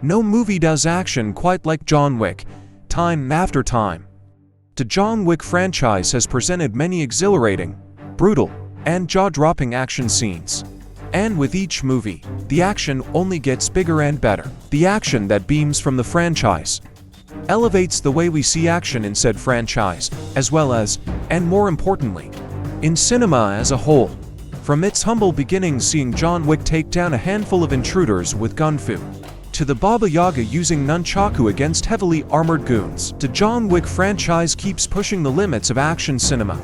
No movie does action quite like John Wick, time after time. The John Wick franchise has presented many exhilarating, brutal, and jaw-dropping action scenes. And with each movie, the action only gets bigger and better. The action that beams from the franchise elevates the way we see action in said franchise, as well as, and more importantly, in cinema as a whole. From its humble beginnings seeing John Wick take down a handful of intruders with gunfu, to the Baba Yaga using Nunchaku against heavily armored goons, the John Wick franchise keeps pushing the limits of action cinema.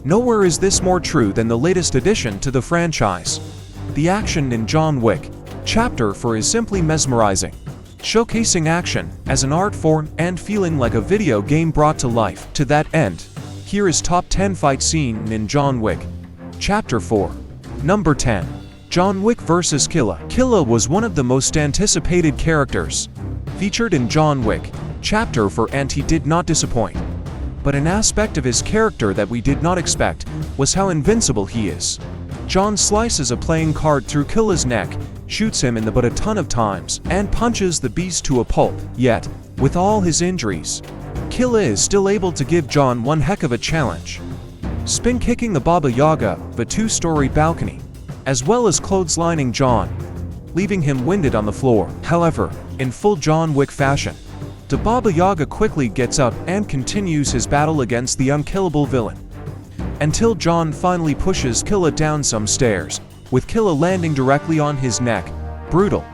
Nowhere is this more true than the latest addition to the franchise. The action in John Wick, Chapter 4 is simply mesmerizing, showcasing action as an art form and feeling like a video game brought to life. To that end, here is top 10 fight scene in John Wick, Chapter 4. Number 10. John Wick vs. Killa. Killa was one of the most anticipated characters featured in John Wick, Chapter 4, and he did not disappoint. But an aspect of his character that we did not expect was how invincible he is. John slices a playing card through Killa's neck, shoots him in the butt a ton of times, and punches the beast to a pulp. Yet, with all his injuries, Killa is still able to give John one heck of a challenge, spin-kicking the Baba Yaga of a two-story balcony, as well as clotheslining John, leaving him winded on the floor. However, in full John Wick fashion, the Baba Yaga quickly gets up and continues his battle against the unkillable villain, until John finally pushes Killa down some stairs, with Killa landing directly on his neck. Brutal.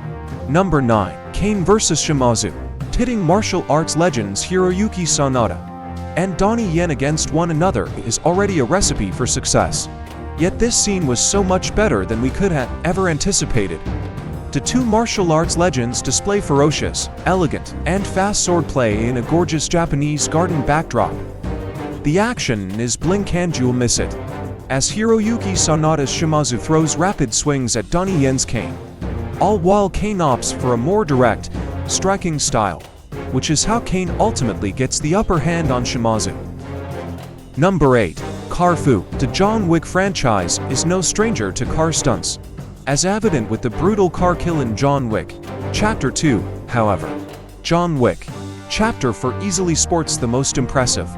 Number 9. Caine vs. Shimazu. Pitting martial arts legends Hiroyuki Sanada and Donnie Yen against one another is already a recipe for success. Yet this scene was so much better than we could have ever anticipated. The two martial arts legends display ferocious, elegant, and fast swordplay in a gorgeous Japanese garden backdrop. The action is blink and you'll miss it, as Hiroyuki Sanada's Shimazu throws rapid swings at Donnie Yen's Caine, all while Caine opts for a more direct, striking style, which is how Caine ultimately gets the upper hand on Shimazu. Number 8. Car Fu. The John Wick franchise is no stranger to car stunts, as evident with the brutal car kill in John Wick, Chapter 2. However, John Wick, Chapter 4 easily sports the most impressive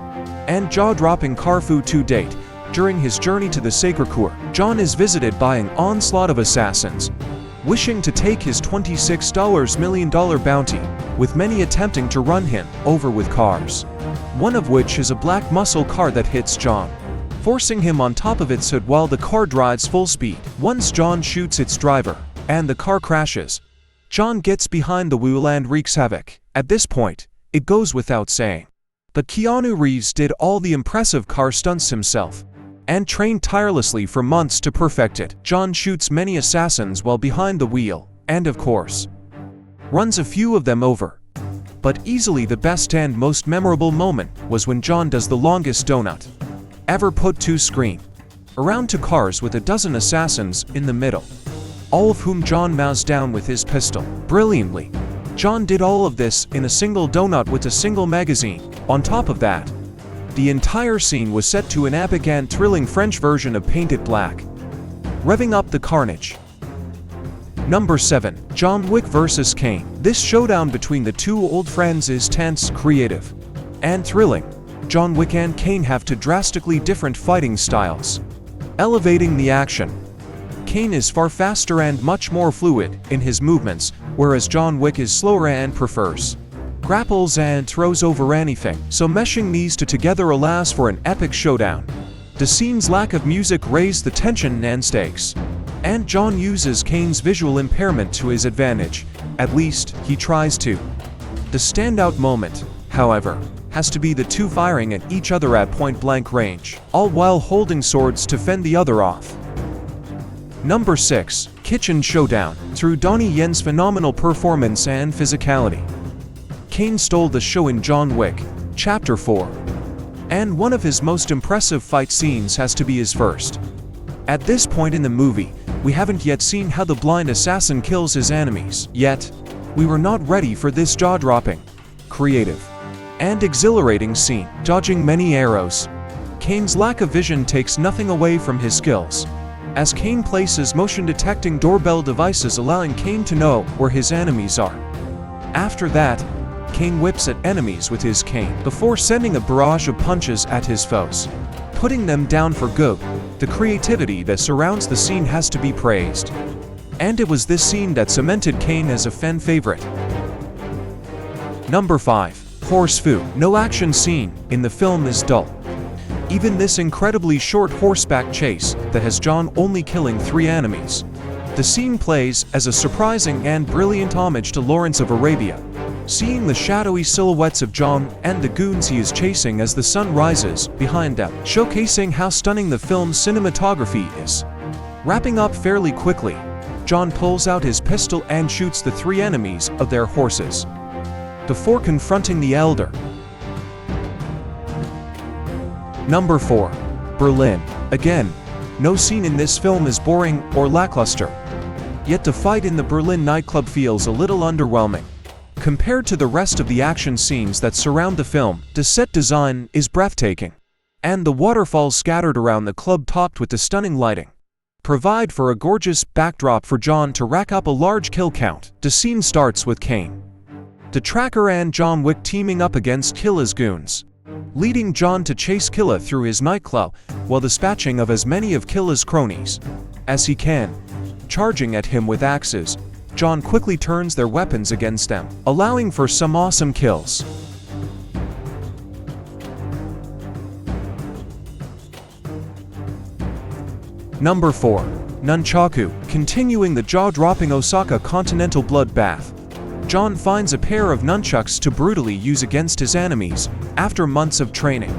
and jaw-dropping car fu to date. During his journey to the Sacred Coeur, John is visited by an onslaught of assassins, wishing to take his $26 million bounty, with many attempting to run him over with cars, one of which is a black muscle car that hits John, forcing him on top of its hood while the car drives full speed. Once John shoots its driver, and the car crashes, John gets behind the wheel and wreaks havoc. At this point, it goes without saying, but Keanu Reeves did all the impressive car stunts himself, and trained tirelessly for months to perfect it. John shoots many assassins while behind the wheel, and of course, runs a few of them over. But easily the best and most memorable moment was when John does the longest donut ever put to screen, around two cars with a dozen assassins in the middle, all of whom John mows down with his pistol. Brilliantly, John did all of this in a single donut with a single magazine. On top of that, the entire scene was set to an epic and thrilling French version of Paint It Black, revving up the carnage. Number 7. John Wick vs. Caine. This showdown between the two old friends is tense, creative, and thrilling. John Wick and Caine have two drastically different fighting styles, elevating the action. Caine is far faster and much more fluid in his movements, whereas John Wick is slower and prefers grapples and throws over anything. So meshing these two together allows for an epic showdown. The scene's lack of music raised the tension and stakes, and John uses Caine's visual impairment to his advantage. At least, he tries to. The standout moment, however, has to be the two firing at each other at point-blank range, all while holding swords to fend the other off. Number 6. Kitchen Showdown. Through Donnie Yen's phenomenal performance and physicality, Caine stole the show in John Wick, Chapter 4. And one of his most impressive fight scenes has to be his first. At this point in the movie, we haven't yet seen how the blind assassin kills his enemies. Yet, we were not ready for this jaw-dropping, creative, and exhilarating scene. Dodging many arrows, Caine's lack of vision takes nothing away from his skills, as Caine places motion-detecting doorbell devices allowing Caine to know where his enemies are. After that, Caine whips at enemies with his cane before sending a barrage of punches at his foes, putting them down for good. The creativity that surrounds the scene has to be praised. And it was this scene that cemented Caine as a fan favorite. Number 5. Horse Fu. No action scene in the film is dull. Even this incredibly short horseback chase that has John only killing 3 enemies. The scene plays as a surprising and brilliant homage to Lawrence of Arabia, seeing the shadowy silhouettes of John and the goons he is chasing as the sun rises behind them, showcasing how stunning the film's cinematography is. Wrapping up fairly quickly, John pulls out his pistol and shoots the 3 enemies of their horses, before confronting the elder. Number 4. Berlin. Again, no scene in this film is boring or lackluster. Yet the fight in the Berlin nightclub feels a little underwhelming. Compared to the rest of the action scenes that surround the film, the set design is breathtaking, and the waterfalls scattered around the club topped with the stunning lighting provide for a gorgeous backdrop for John to rack up a large kill count. The scene starts with Caine, the tracker, and John Wick teaming up against Killa's goons, leading John to chase Killa through his nightclub while dispatching of as many of Killa's cronies as he can. Charging at him with axes, John quickly turns their weapons against them, allowing for some awesome kills. Number 4. Nunchaku. Continuing the jaw-dropping Osaka Continental Blood Bath, John finds a pair of nunchucks to brutally use against his enemies after months of training.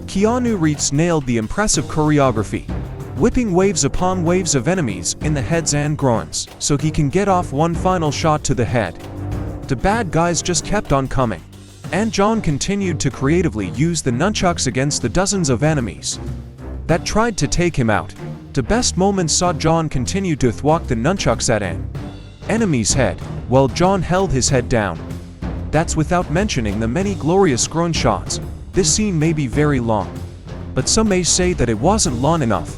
Keanu Reeves nailed the impressive choreography, whipping waves upon waves of enemies in the heads and groins so he can get off one final shot to the head. The bad guys just kept on coming, and John continued to creatively use the nunchucks against the dozens of enemies that tried to take him out. The best moments saw John continue to thwack the nunchucks at an enemy's head while John held his head down. That's without mentioning the many glorious groin shots. This scene may be very long, but some may say that it wasn't long enough.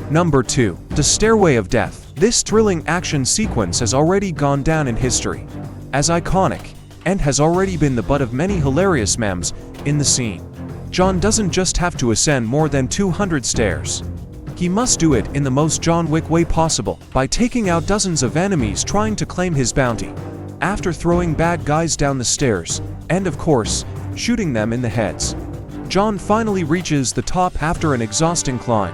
Number 2. The Stairway of Death. This thrilling action sequence has already gone down in history as iconic, and has already been the butt of many hilarious memes. In the scene, John doesn't just have to ascend more than 200 stairs. He must do it in the most John Wick way possible, by taking out dozens of enemies trying to claim his bounty, after throwing bad guys down the stairs, and of course, shooting them in the heads. John finally reaches the top after an exhausting climb.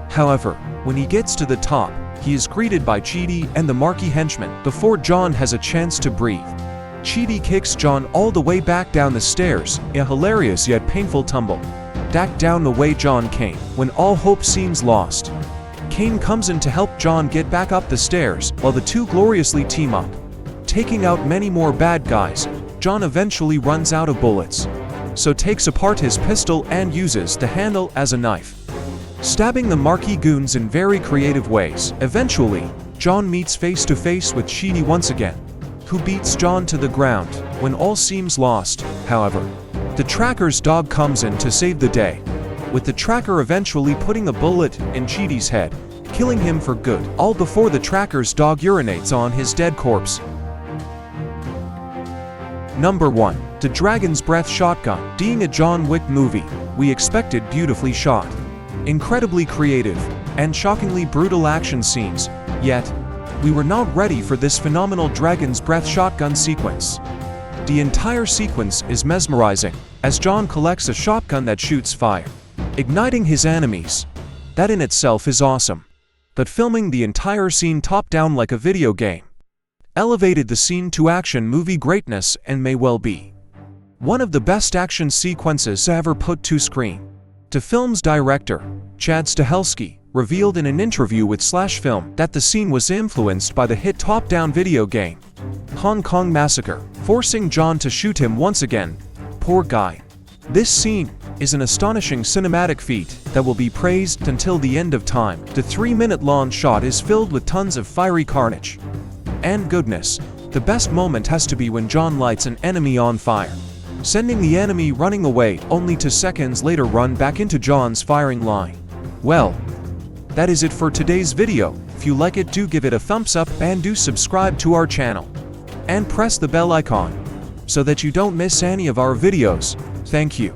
However, when he gets to the top, he is greeted by Chidi and the marquee henchman before John has a chance to breathe. Chidi kicks John all the way back down the stairs, a hilarious yet painful tumble. Back down the way John came, when all hope seems lost. Caine comes in to help John get back up the stairs, while the two gloriously team up, taking out many more bad guys. John eventually runs out of bullets, so takes apart his pistol and uses the handle as a knife, stabbing the marquee goons in very creative ways. Eventually, John meets face to face with Chidi once again, who beats John to the ground. When all seems lost, however, the tracker's dog comes in to save the day, with the tracker eventually putting a bullet in Chidi's head, killing him for good, all before the tracker's dog urinates on his dead corpse. Number 1. The Dragon's Breath Shotgun. Being a John Wick movie, we expected beautifully shot, incredibly creative, and shockingly brutal action scenes, yet we were not ready for this phenomenal Dragon's Breath shotgun sequence. The entire sequence is mesmerizing, as John collects a shotgun that shoots fire, igniting his enemies. That in itself is awesome. But filming the entire scene top-down like a video game elevated the scene to action movie greatness and may well be one of the best action sequences ever put to screen. The film's director, Chad Stahelski, revealed in an interview with /Film that the scene was influenced by the hit top-down video game Hong Kong Massacre, forcing John to shoot him once again. Poor guy. This scene is an astonishing cinematic feat that will be praised until the end of time. The 3-minute-long shot is filled with tons of fiery carnage. And goodness, the best moment has to be when John lights an enemy on fire, sending the enemy running away, only to seconds later run back into John's firing line. Well, that is it for today's video. If you like it, do give it a thumbs up and do subscribe to our channel. and press the bell icon so that you don't miss any of our videos. Thank you.